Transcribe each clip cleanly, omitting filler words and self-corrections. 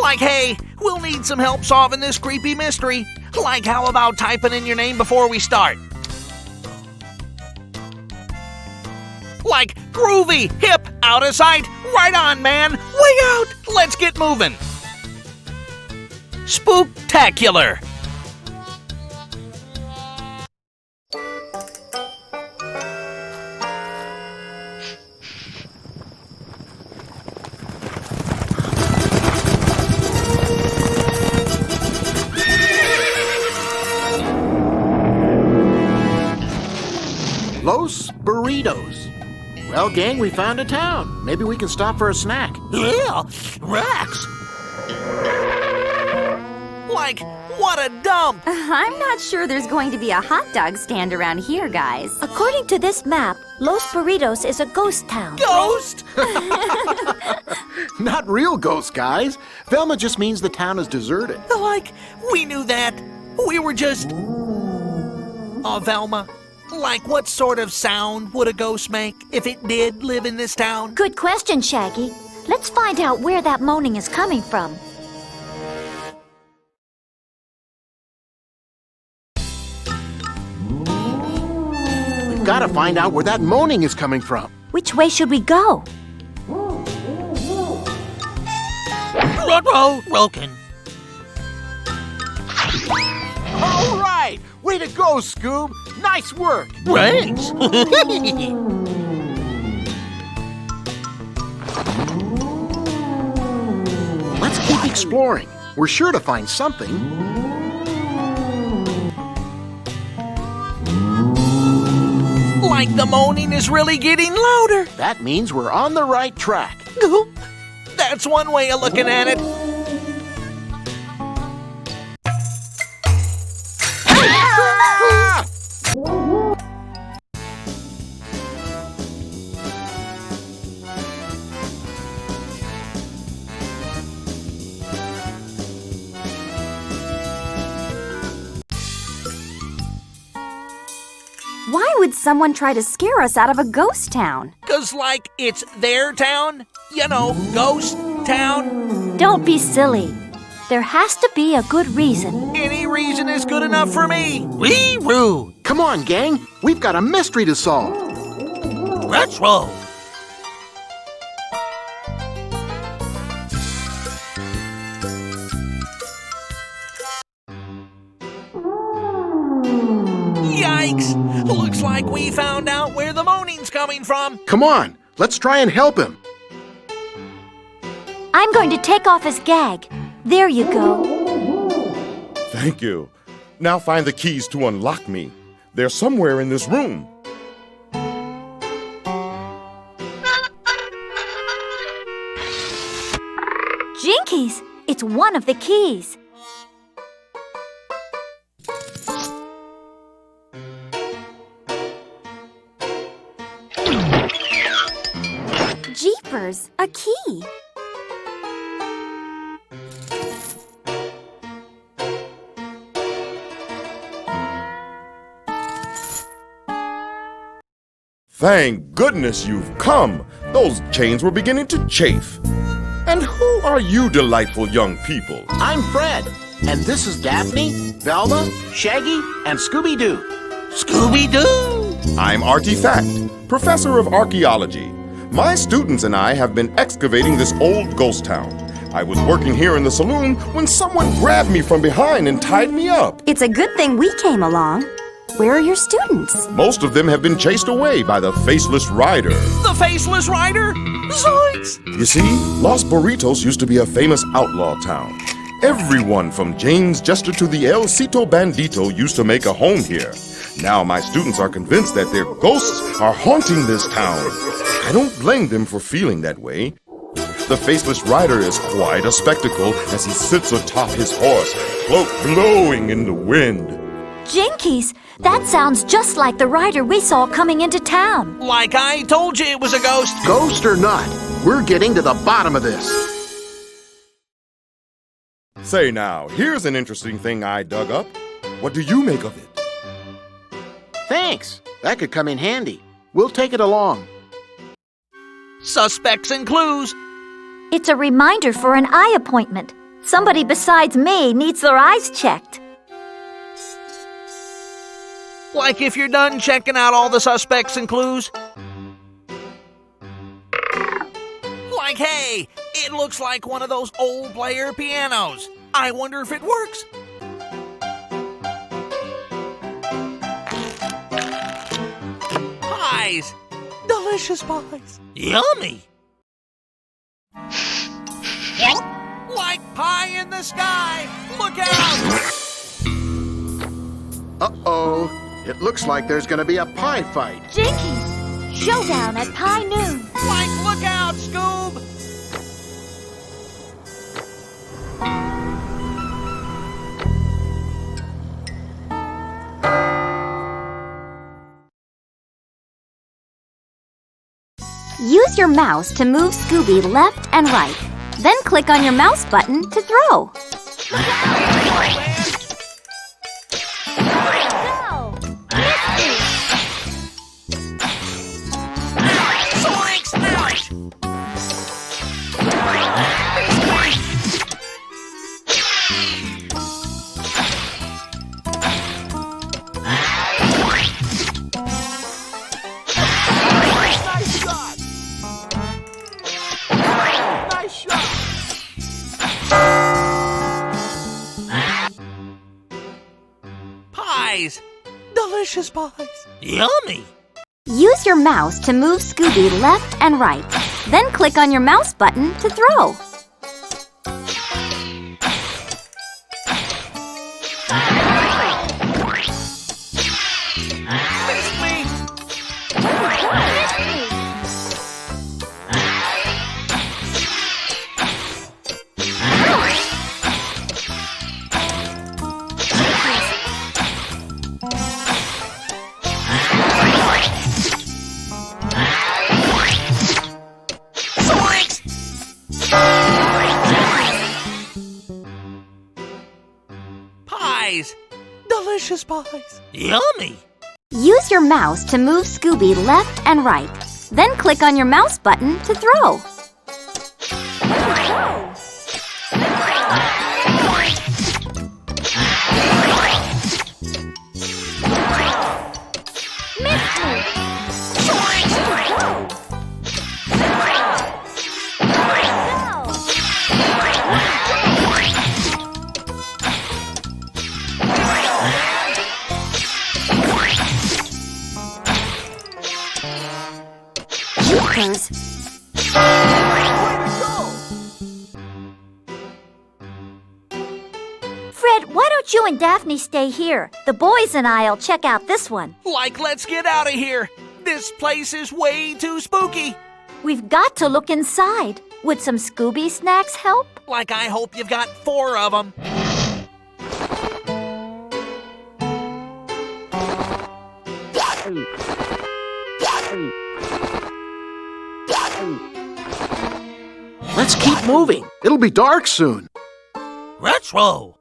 Like, hey, we'll need some help solving this creepy mystery. Like, how about typing in your name before we start? Like, groovy, hip, out of sight. Right on, man. Way out. Let's get moving. Spooktacular. Los Burritos. Well, gang, we found a town. Maybe we can stop for a snack. Yeah, Rex. Like, what a dump. I'm not sure there's going to be a hot dog stand around here, guys. According to this map, Los Burritos is a ghost town. Ghost? Not real ghosts, guys. Velma just means the town is deserted. Like, we knew that. We were just... Velma, like, what sort of sound would a ghost make if it did live in this town? Good question, Shaggy. Let's find out where that moaning is coming from. We've got to find out where that moaning is coming from. Which way should we go? Ruh-roh, broken. All right! Way to go, Scoob! Nice work! Thanks. Let's keep exploring. We're sure to find something. Like the moaning is really getting louder. That means we're on the right track. That's one way of looking at it. Why would someone try to scare us out of a ghost town? 'Cause, like, it's their town. You know, ghost town. Don't be silly. There has to be a good reason. Any reason is good enough for me. Wee-roo. Come on, gang. We've got a mystery to solve. Let's roll. Yikes! Looks like we found out where the moaning's coming from. Come on, let's try and help him. I'm going to take off his gag. There you go. Thank you. Now find the keys to unlock me. They're somewhere in this room. Jinkies! It's one of the keys. Jeepers, a key. Thank goodness you've come. Those chains were beginning to chafe. And who are you delightful young people? I'm Fred, and this is Daphne, Velma, Shaggy, and Scooby-Doo. Scooby-Doo! I'm Artifact, professor of archaeology. My students and I have been excavating this old ghost town. I was working here in the saloon when someone grabbed me from behind and tied me up. It's a good thing we came along. Where are your students? Most of them have been chased away by the Faceless Rider. The Faceless Rider? Zoinks! You see, Los Burritos used to be a famous outlaw town. Everyone from James Jester to the El Cito Bandito used to make a home here. Now my students are convinced that their ghosts are haunting this town. I don't blame them for feeling that way. The Faceless Rider is quite a spectacle as he sits atop his horse, cloak blowing in the wind. Jinkies! That sounds just like the rider we saw coming into town. Like I told you it was a ghost. Ghost or not, we're getting to the bottom of this. Say now, here's an interesting thing I dug up. What do you make of it? Thanks. That could come in handy. We'll take it along. Suspects and clues. It's a reminder for an eye appointment. Somebody besides me needs their eyes checked. Like if you're done checking out all the suspects and clues. Like, hey, it looks like one of those old player pianos. I wonder if it works. Pies. Delicious pies. Yummy. Like pie in the sky. Look out. Uh-oh. It looks like there's gonna be a pie fight. Jinkies! Showdown at Pie Noon. Like, look out, Scoob. Use your mouse to move Scooby left and right. Then click on your mouse button to throw. Pies. Delicious pies. Yummy. Use your mouse to move Scooby left and right. Then click on your mouse button to throw. Missed me. Pies. Delicious pies. Yummy. Use your mouse to move Scooby left and right. Then click on your mouse button to throw. Jeepers! Fred, why don't you and Daphne stay here? The boys and I'll check out this one. Like, let's get out of here. This place is way too spooky. We've got to look inside. Would some Scooby snacks help? Like, I hope you've got 4 of them. Let's keep moving. It'll be dark soon. Retro.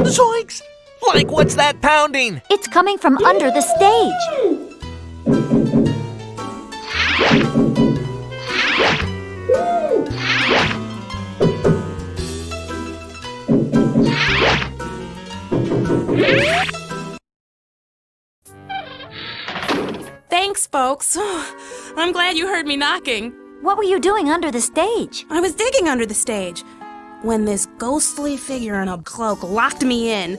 Zoinks! Like, what's that pounding? It's coming from under the stage. Thanks, folks. I'm glad you heard me knocking. What were you doing under the stage? I was digging under the stage when this ghostly figure in a cloak locked me in.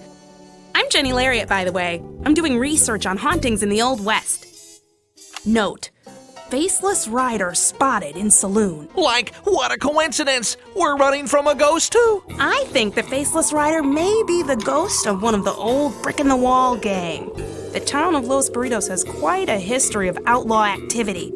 I'm Jenny Lariat, by the way. I'm doing research on hauntings in the Old West. Note, faceless rider spotted in saloon. Like, what a coincidence! We're running from a ghost, too. I think the faceless rider may be the ghost of one of the old brick-in-the-wall gang. The town of Los Burritos has quite a history of outlaw activity.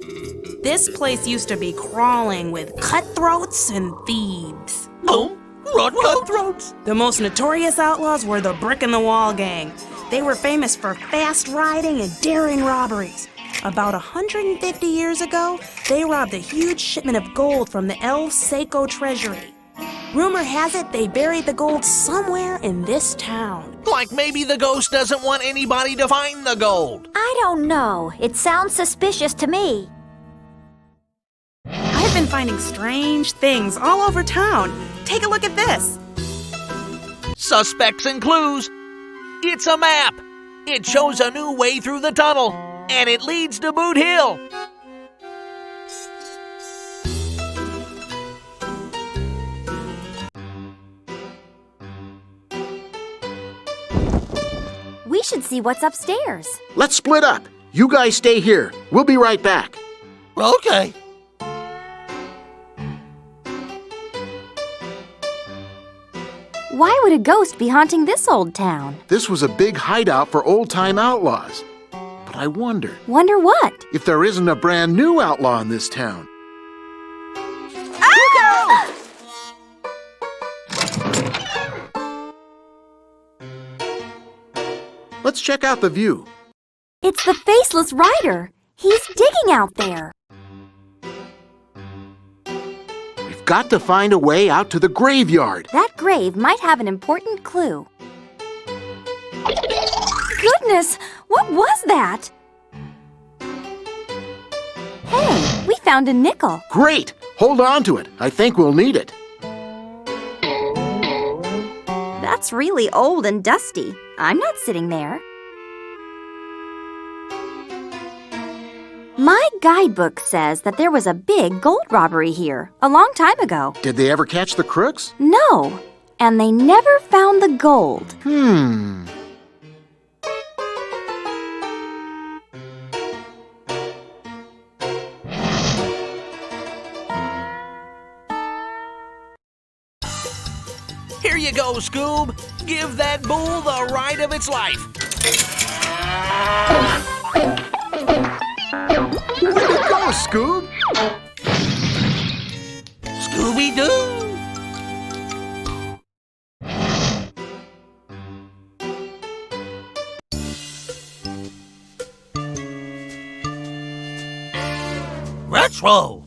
This place used to be crawling with cutthroats and thieves. Oh, run, cutthroats! The most notorious outlaws were the brick-in-the-wall gang. They were famous for fast riding and daring robberies. About 150 years ago, they robbed a huge shipment of gold from the El Seco treasury. Rumor has it they buried the gold somewhere in this town. Like maybe the ghost doesn't want anybody to find the gold. I don't know. It sounds suspicious to me. I've been finding strange things all over town. Take a look at this. Suspects and clues. It's a map. It shows a new way through the tunnel, and it leads to Boot Hill. We should see what's upstairs. Let's split up. You guys stay here. We'll be right back. Okay. Why would a ghost be haunting this old town? This was a big hideout for old-time outlaws. But I wonder Wonder what? if there isn't a brand new outlaw in this town. Let's check out the view. It's the Faceless Rider. He's digging out there. We've got to find a way out to the graveyard. That grave might have an important clue. Goodness, what was that? Hey, we found a nickel. Great! Hold on to it. I think we'll need it. That's really old and dusty. I'm not sitting there. My guidebook says that there was a big gold robbery here a long time ago. Did they ever catch the crooks? No, and they never found the gold. Here you go, Scoob. Give that bull the ride of its life. Way to go, Scoob! Scooby-Doo. Retro.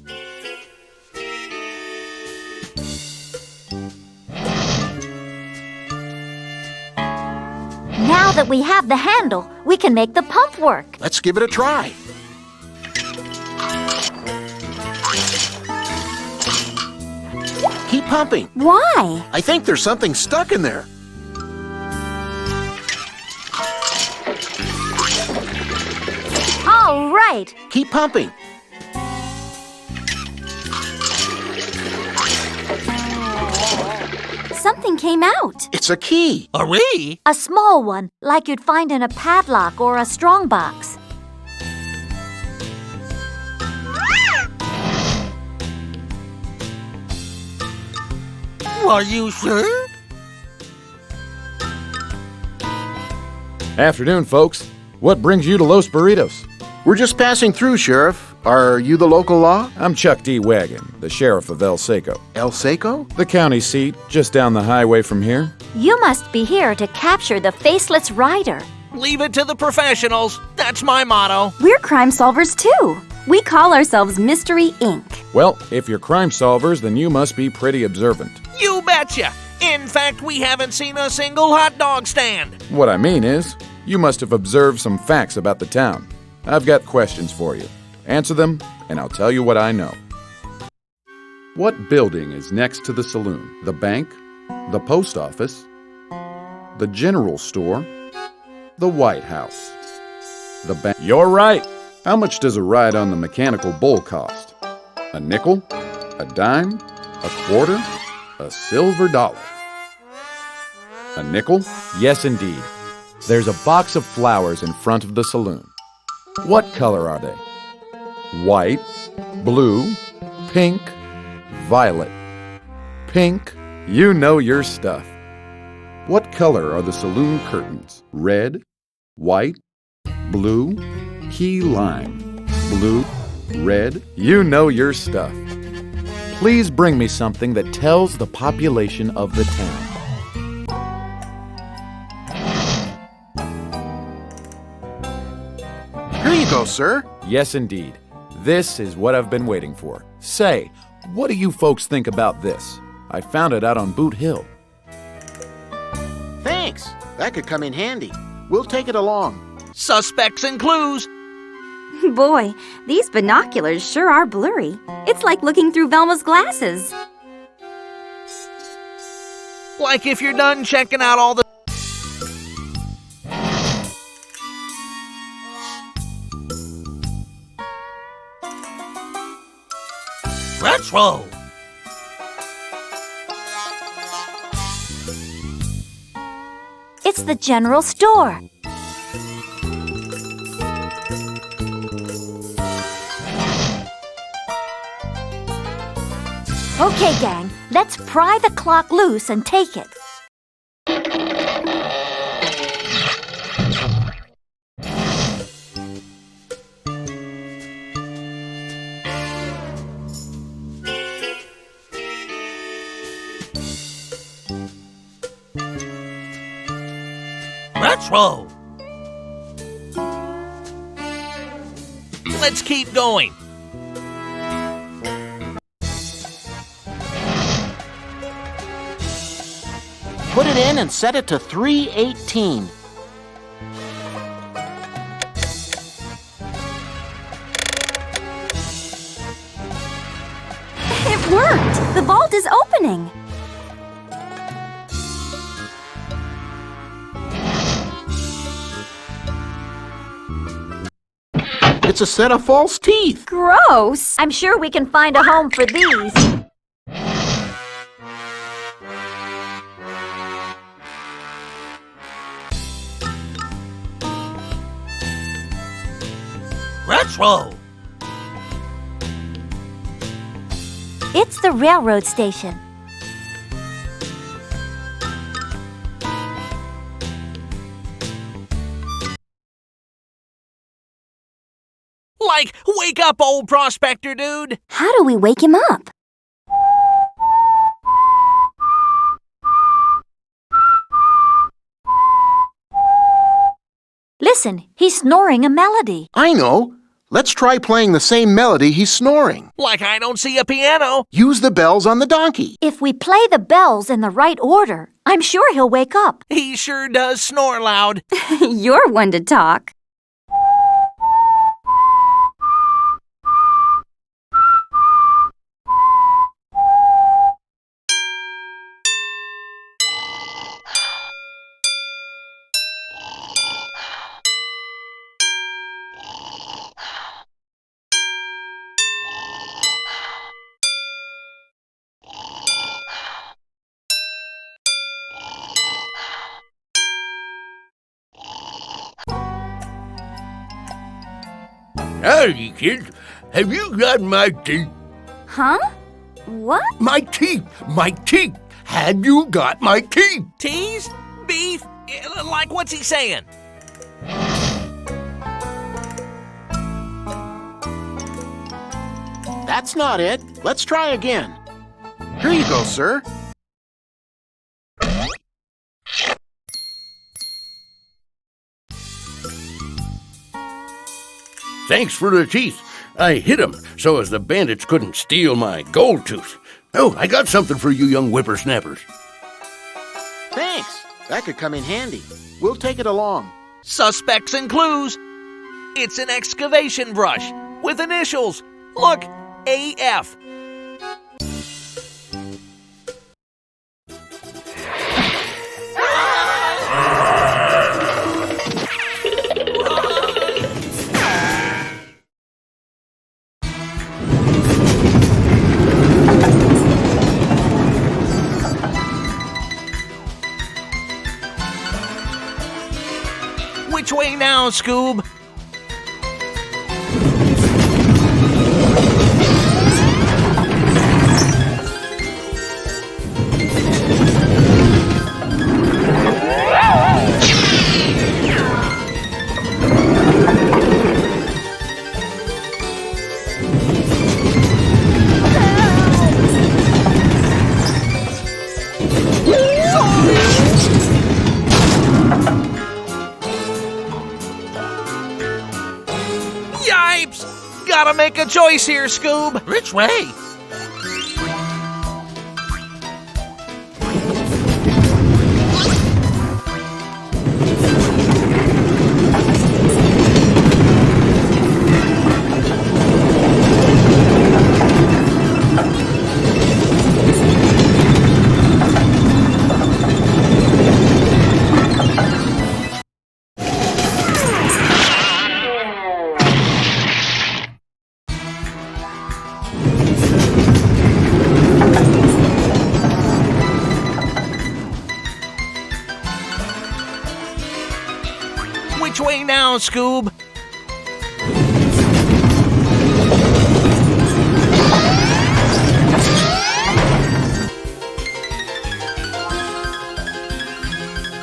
Now that we have the handle, we can make the pump work. Let's give it a try. Keep pumping. Why? I think there's something stuck in there. All right. Keep pumping. Something came out. It's a key. Hooray! A small one, like you'd find in a padlock or a strongbox. Are you sure? Afternoon, folks. What brings you to Los Burritos? We're just passing through, Sheriff. Are you the local law? I'm Chuck D. Wagon, the sheriff of El Seco. El Seco? The county seat, just down the highway from here. You must be here to capture the Faceless Rider. Leave it to the professionals. That's my motto. We're crime solvers too. We call ourselves Mystery Inc. Well, if you're crime solvers, then you must be pretty observant. You betcha. In fact, we haven't seen a single hot dog stand. What I mean is, you must have observed some facts about the town. I've got questions for you. Answer them, and I'll tell you what I know. What building is next to the saloon? The bank? The post office? The general store? The White House? The bank? You're right! How much does a ride on the mechanical bull cost? A nickel? A dime? A quarter? A silver dollar? A nickel? Yes, indeed. There's a box of flowers in front of the saloon. What color are they? White, blue, pink, violet. Pink, you know your stuff. What color are the saloon curtains? Red, white, blue, key lime. Blue, red, you know your stuff. Please bring me something that tells the population of the town. Here you go, sir. Yes, indeed. This is what I've been waiting for. Say, what do you folks think about this? I found it out on Boot Hill. Thanks. That could come in handy. We'll take it along. Suspects and clues. Boy, these binoculars sure are blurry. It's like looking through Velma's glasses. Like if you're done checking out all the... Retro! It's the general store. Okay, gang, let's pry the clock loose and take it. Retro! Let's keep going. Put it in and set it to 318. It worked! The vault is opening. It's a set of false teeth. Gross! I'm sure we can find a home for these. Retro! It's the railroad station. Like, wake up, old prospector dude! How do we wake him up? Listen, he's snoring a melody. I know. Let's try playing the same melody he's snoring. Like I don't see a piano. Use the bells on the donkey. If we play the bells in the right order, I'm sure he'll wake up. He sure does snore loud. You're one to talk. Howdy, kids. Have you got my teeth? Huh? What? My teeth! My teeth! Have you got my teeth? Teas? Beef? Like what's he saying? That's not it. Let's try again. Here you go, sir. Thanks for the teeth. I hid 'em so as the bandits couldn't steal my gold tooth. Oh, I got something for you young whippersnappers. Thanks. That could come in handy. We'll take it along. Suspects and clues. It's an excavation brush with initials. Look, AF. Which way now, Scoob? Yipes! Gotta make a choice here, Scoob. Which way? way now, Scoob?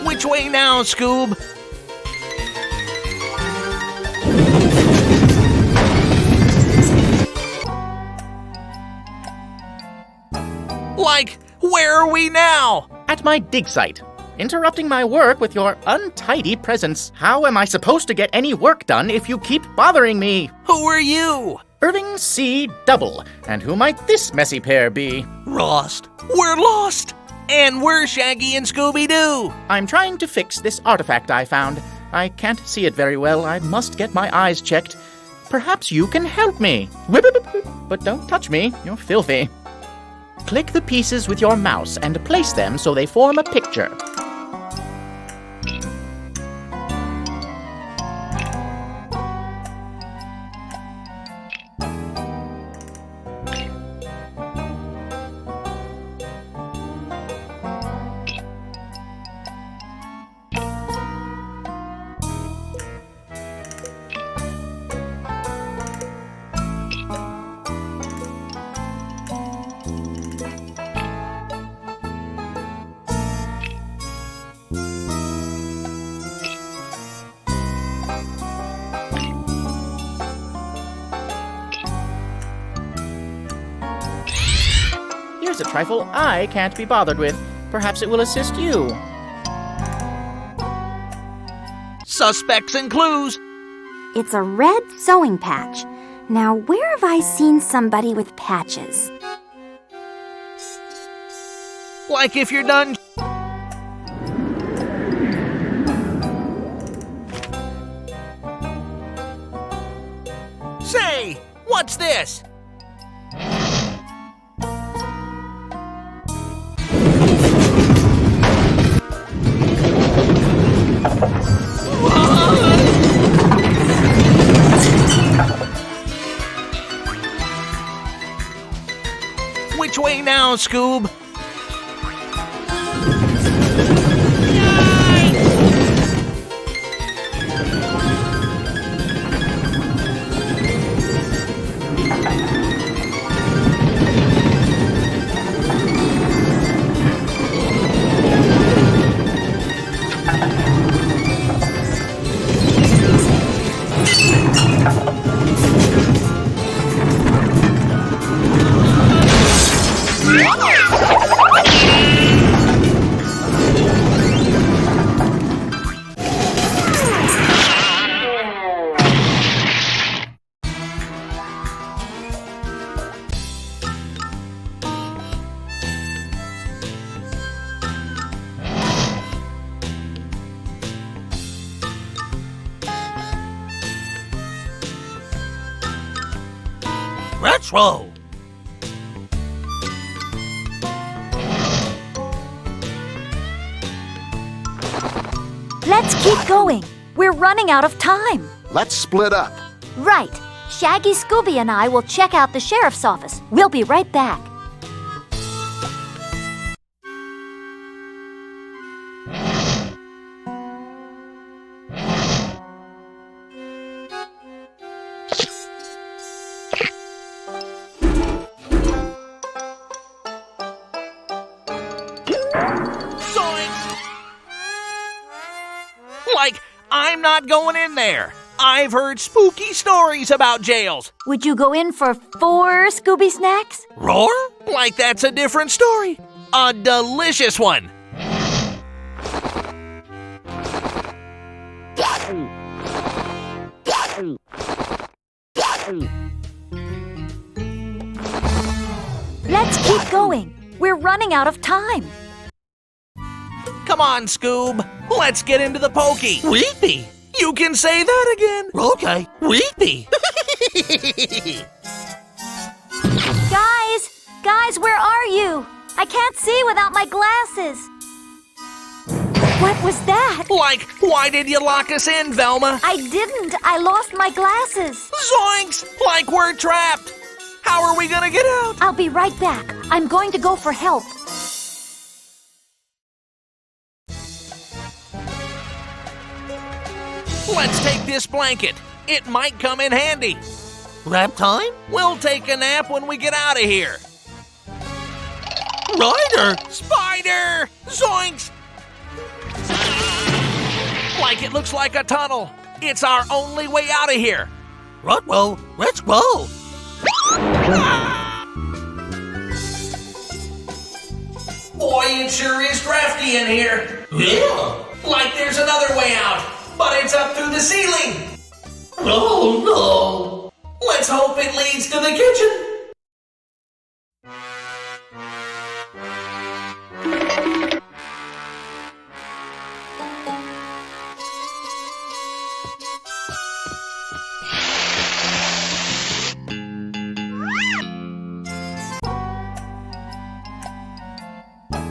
Which way now, Scoob? Like, where are we now? At my dig site. Interrupting my work with your untidy presence. How am I supposed to get any work done if you keep bothering me? Who are you? Irving C. Double. And who might this messy pair be? Lost. We're lost. And we're Shaggy and Scooby-Doo. I'm trying to fix this artifact I found. I can't see it very well. I must get my eyes checked. Perhaps you can help me. Whip, whip, whip. But don't touch me. You're filthy. Click the pieces with your mouse and place them so they form a picture. Here's a trifle I can't be bothered with. Perhaps it will assist you. Suspects and clues. It's a red sewing patch. Now, where have I seen somebody with patches? Like if you're done. Say, what's this? Which way now, Scoob? Retro! Let's keep going. We're running out of time. Let's split up. Right. Shaggy, Scooby, and I will check out the sheriff's office. We'll be right back. Like, I'm not going in there. I've heard spooky stories about jails. Would you go in for 4 Scooby snacks? Roar? Like that's a different story. A delicious one. Let's keep going. We're running out of time. Come on, Scoob. Let's get into the pokey. Weepy. You can say that again. Okay. Weepy. Guys, where are you? I can't see without my glasses. What was that? Like, why did you lock us in, Velma? I didn't. I lost my glasses. Zoinks! Like we're trapped. How are we gonna get out? I'll be right back. I'm going to go for help. Let's take this blanket. It might come in handy. Nap time? We'll take a nap when we get out of here. Ryder! Spider! Zoinks! Like it looks like a tunnel. It's our only way out of here. Right, well, let's go. Boy, it sure is drafty in here. Yeah. Like there's another way out, but it's up through the ceiling. Oh, no. Let's hope it leads to the kitchen.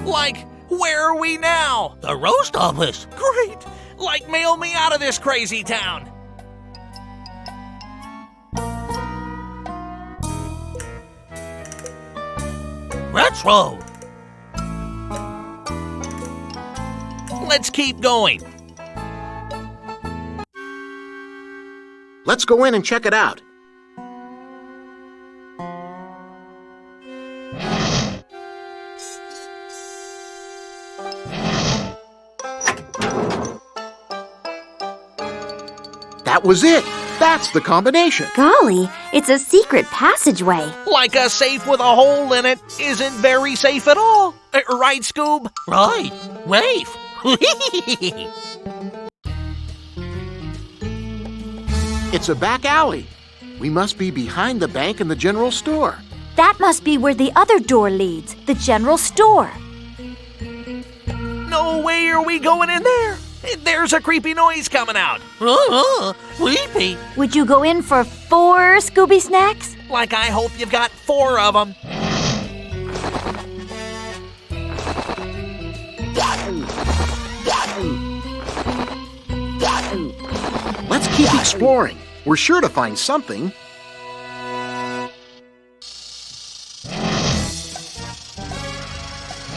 Like, where are we now? The roast office. Great! Like, mail me out of this crazy town. Retro. Let's keep going. Let's go in and check it out. That was it. That's the combination. Golly, it's a secret passageway. Like a safe with a hole in it isn't very safe at all. Right, Scoob? Right. Rafe. It's a back alley. We must be behind the bank and the general store. That must be where the other door leads, the general store. No way are we going in there. There's a creepy noise coming out. Creepy. Would you go in for 4 Scooby snacks? Like I hope you've got 4 of them. Let's keep exploring. We're sure to find something.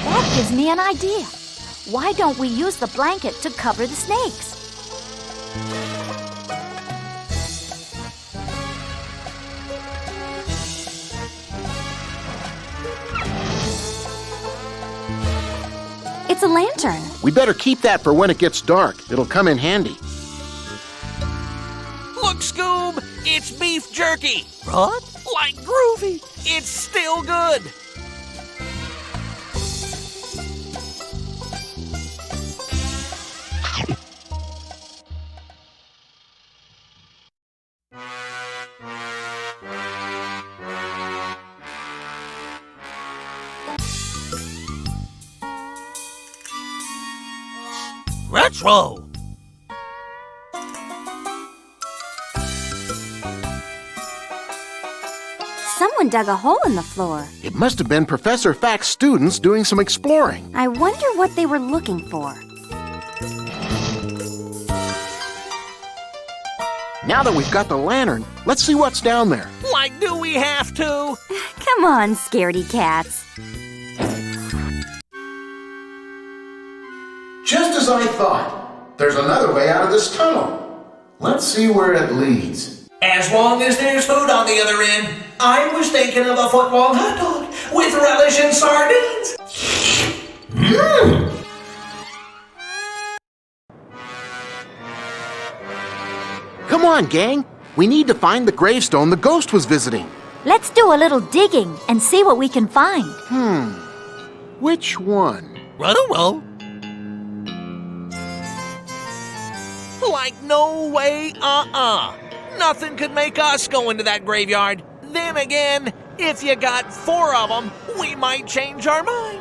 That gives me an idea. Why don't we use the blanket to cover the snakes? It's a lantern. We better keep that for when it gets dark. It'll come in handy. Look, Scoob, it's beef jerky. What? Like groovy. It's still good. Retro. Someone dug a hole in the floor. It must have been Professor Fack's students doing some exploring. I wonder what they were looking for. Now that we've got the lantern, let's see what's down there. Like, do we have to? Come on, scaredy cats. Just as I thought. There's another way out of this tunnel. Let's see where it leads. As long as there's food on the other end. I was thinking of a foot-long hot dog with relish and sardines. Come on, gang. We need to find the gravestone the ghost was visiting. Let's do a little digging and see what we can find. Which one? Ruh-roh. Like, no way, Nothing could make us go into that graveyard. Then again, if you got 4 of them, we might change our mind.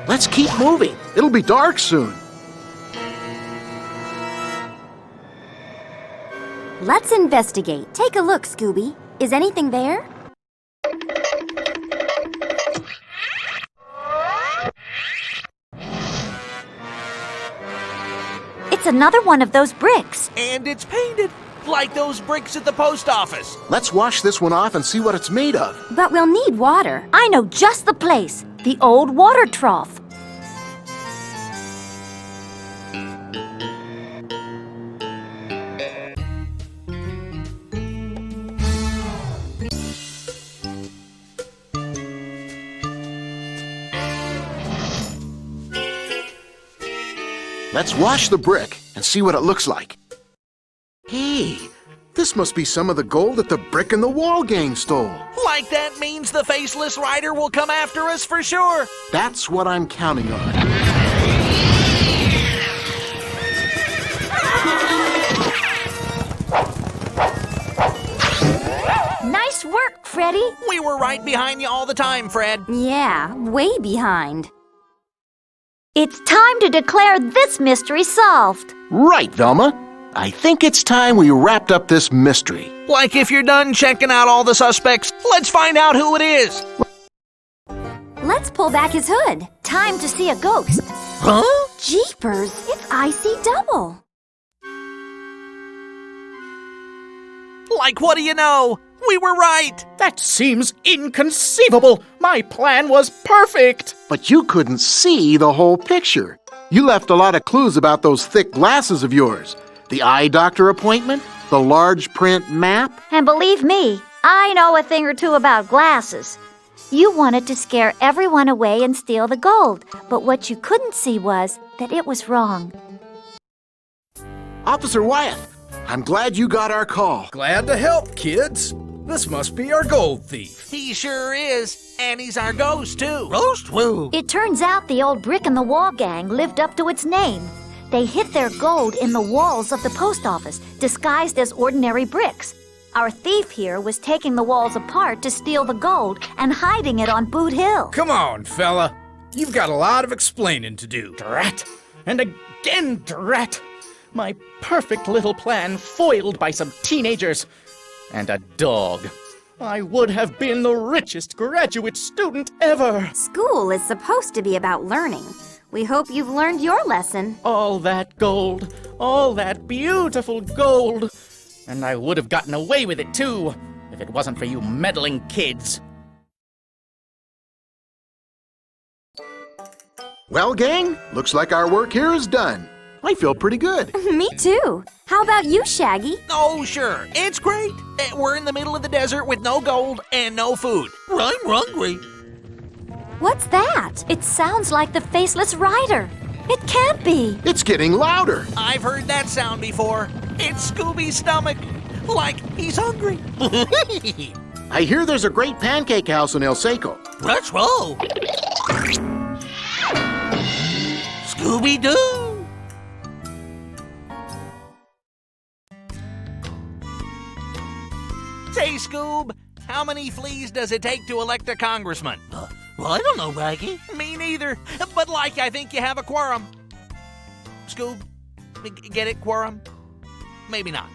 Let's keep moving. It'll be dark soon. Let's investigate. Take a look, Scooby. Is anything there? It's another one of those bricks. And it's painted. Like those bricks at the post office. Let's wash this one off and see what it's made of. But we'll need water. I know just the place. The old water trough. Let's wash the brick and see what it looks like. Hey, this must be some of the gold that the Brick in the Wall gang stole. Like that means the Faceless Rider will come after us for sure. That's what I'm counting on. Nice work, Freddy. We were right behind you all the time, Fred. Yeah, way behind. It's time to declare this mystery solved. Right, Velma. I think it's time we wrapped up this mystery. Like if you're done checking out all the suspects, let's find out who it is. Let's pull back his hood. Time to see a ghost. Huh? Jeepers, it's IC Double. Like what do you know? We were right. That seems inconceivable. My plan was perfect. But you couldn't see the whole picture. You left a lot of clues about those thick glasses of yours. The eye doctor appointment, the large print map. And believe me, I know a thing or two about glasses. You wanted to scare everyone away and steal the gold, but what you couldn't see was that it was wrong. Officer Wyeth, I'm glad you got our call. Glad to help, kids. This must be our gold thief. He sure is. And he's our ghost, too. Ghost who? It turns out the old Brick in the Wall gang lived up to its name. They hid their gold in the walls of the post office, disguised as ordinary bricks. Our thief here was taking the walls apart to steal the gold and hiding it on Boot Hill. Come on, fella. You've got a lot of explaining to do. Drat. And again, drat. My perfect little plan foiled by some teenagers. And a dog. I would have been the richest graduate student ever. School is supposed to be about learning. We hope you've learned your lesson. All that gold, all that beautiful gold. And I would have gotten away with it too, if it wasn't for you meddling kids. Well, gang, looks like our work here is done. I feel pretty good. Me too. How about you, Shaggy? Oh, sure. It's great. We're in the middle of the desert with no gold and no food. I'm hungry. What's that? It sounds like the Faceless Rider. It can't be. It's getting louder. I've heard that sound before. It's Scooby's stomach. Like he's hungry. I hear there's a great pancake house in El Seco. Let's roll. Scooby-Doo. Say, Scoob, how many fleas does it take to elect a congressman? Well, I don't know, Raggy. Me neither. But like, I think you have a quorum. Scoob, get it, quorum? Maybe not.